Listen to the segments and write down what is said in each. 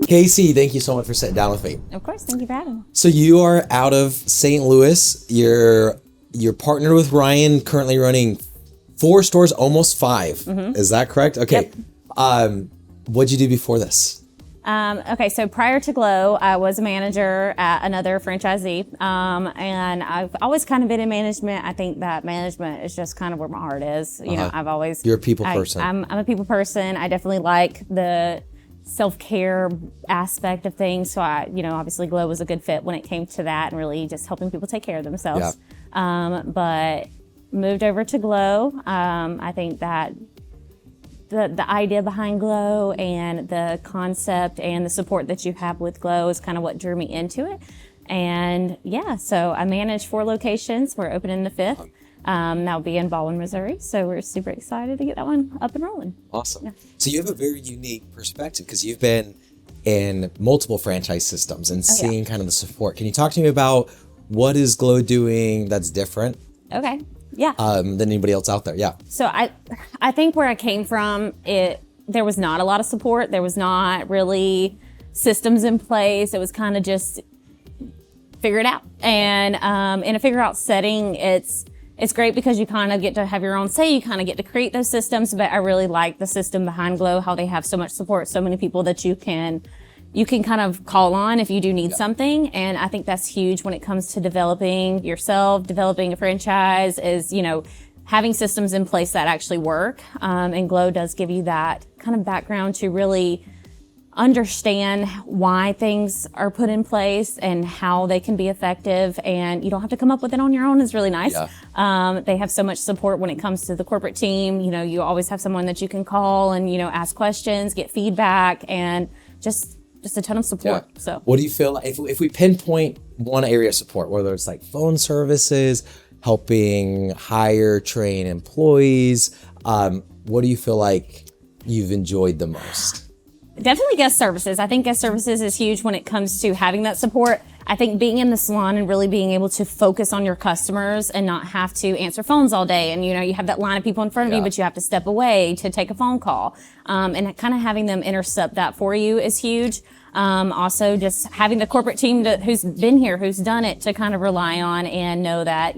Kacie, thank you so much for sitting down with me. Of course, thank you for having me. So you are out of St. Louis. You're partnered with Ryan, currently running 4 stores, almost 5. Mm-hmm. Is that correct? Okay. Yep. What'd you do before this? Okay, so prior to Glo, I was a manager at another franchisee, and I've always kind of been in management. I think that management is just kind of where my heart is. You know, I've always... You're a people person. I'm a people person. I definitely like the self-care aspect of things. So obviously Glo was a good fit when it came to that and really just helping people take care of themselves. Yeah. But moved over to Glo. I think that the idea behind Glo and the concept and the support that you have with Glo is kind of what drew me into it. And yeah, so I manage 4 locations. We're opening the 5th. That'll be in Baldwin, Missouri. So we're super excited to get that one up and rolling. Awesome. Yeah. So you have a very unique perspective because you've been in multiple franchise systems and seeing kind of the support. Can you talk to me about what is Glo doing that's different? Okay. Yeah. Than anybody else out there. Yeah. So I think where I came from, there was not a lot of support. There was not really systems in place. It was kind of just figure it out. And in a figure out setting, it's great because you kind of get to have your own say. You kind of get to create those systems. But I really like the system behind Glo, how they have so much support, so many people that you can kind of call on if you do need something. And I think that's huge when it comes to developing yourself, developing a franchise is, having systems in place that actually work. And Glo does give you that kind of background to really understand why things are put in place and how they can be effective. And you don't have to come up with it on your own. Is really nice. Yeah. They have so much support when it comes to the corporate team. You always have someone that you can call and, ask questions, get feedback, and just a ton of support. Yeah. So what do you feel like if we pinpoint one area of support, whether it's like phone services, helping hire, train employees, what do you feel like you've enjoyed the most? Definitely guest services. I think guest services is huge when it comes to having that support. I think being in the salon and really being able to focus on your customers and not have to answer phones all day. And, you have that line of people in front of you, but you have to step away to take a phone call. And kind of having them intercept that for you is huge. Also just having the corporate team who's been here, who's done it, to kind of rely on and know that,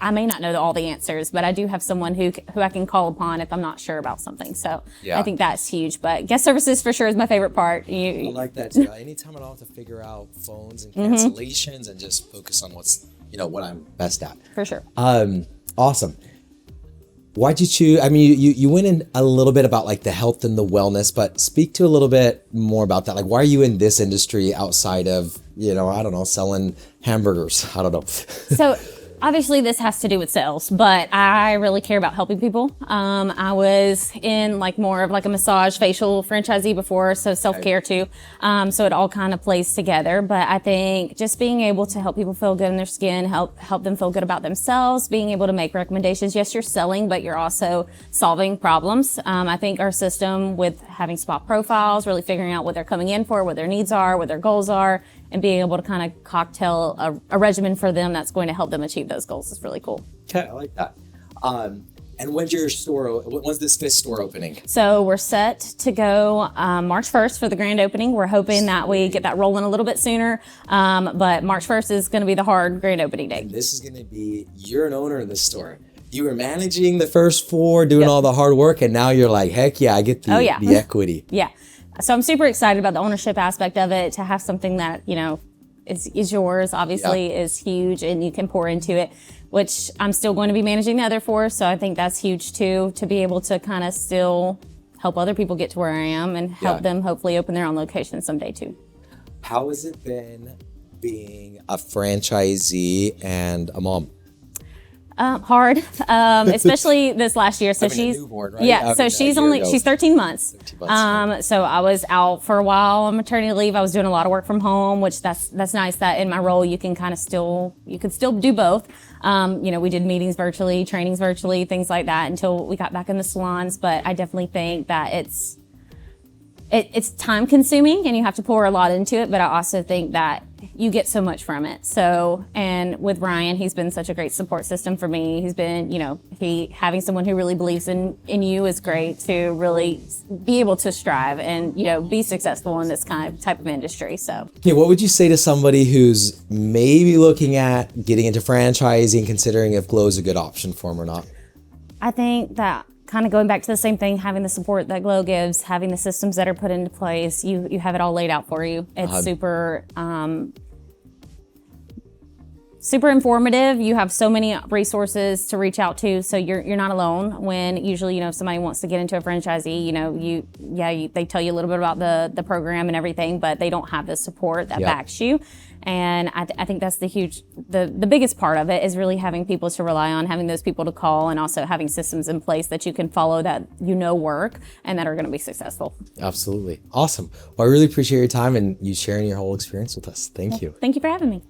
I may not know all the answers, but I do have someone who I can call upon if I'm not sure about something. So I think that's huge. But guest services for sure is my favorite part. I like that too. Anytime I don't have to figure out phones and cancellations and just focus on what's, what I'm best at. For sure. Awesome. Why'd you choose? I mean, you went in a little bit about like the health and the wellness, but speak to a little bit more about that. Like, why are you in this industry outside of, I don't know, selling hamburgers? I don't know. So obviously this has to do with sales, but I really care about helping people. I was in more of a massage facial franchisee before, so self-care too. So it all kind of plays together. But I think just being able to help people feel good in their skin, help them feel good about themselves, being able to make recommendations. Yes, you're selling, but you're also solving problems. I think our system with having spot profiles, really figuring out what they're coming in for, what their needs are, what their goals are, and being able to kind of cocktail a regimen for them that's going to help them achieve those goals is really cool. Okay, I like that. And when's this 5th store opening? So we're set to go March 1st for the grand opening. We're hoping that we get that rolling a little bit sooner. But March 1st is going to be the hard grand opening date. And this is going to be, you're an owner of this store. You were managing the first 4, doing all the hard work, and now you're like, heck yeah, I get the equity. Yeah. So I'm super excited about the ownership aspect of it. To have something that, is yours, obviously, is huge, and you can pour into it, which I'm still going to be managing the other 4. So I think that's huge too, to be able to kind of still help other people get to where I am and help them hopefully open their own location someday too. How has it been being a franchisee and a mom? Hard, especially this last year. So she's a newborn, right? Yeah. So she's 13 months. So I was out for a while on maternity leave. I was doing a lot of work from home, which that's nice that in my role you can kind of still do both. We did meetings virtually, trainings virtually, things like that until we got back in the salons. But I definitely think that it's time consuming and you have to pour a lot into it. But I also think that you get so much from it. So, and with Ryan, he's been such a great support system for me. He's been, having someone who really believes in you is great to really be able to strive and, be successful in this kind of type of industry. So, Okay, what would you say to somebody who's maybe looking at getting into franchising, considering if Glo is a good option for them or not? I think that kind of going back to the same thing, having the support that Glo gives, having the systems that are put into place, you have it all laid out for you. It's super informative. You have so many resources to reach out to, so you're not alone. When usually, if somebody wants to get into a franchisee, they tell you a little bit about the program and everything, but they don't have the support that backs you. And I think that's the biggest part of it is really having people to rely on, having those people to call, and also having systems in place that you can follow that work and that are going to be successful. Absolutely. Awesome. Well, I really appreciate your time and you sharing your whole experience with us. Thank you. Thank you for having me.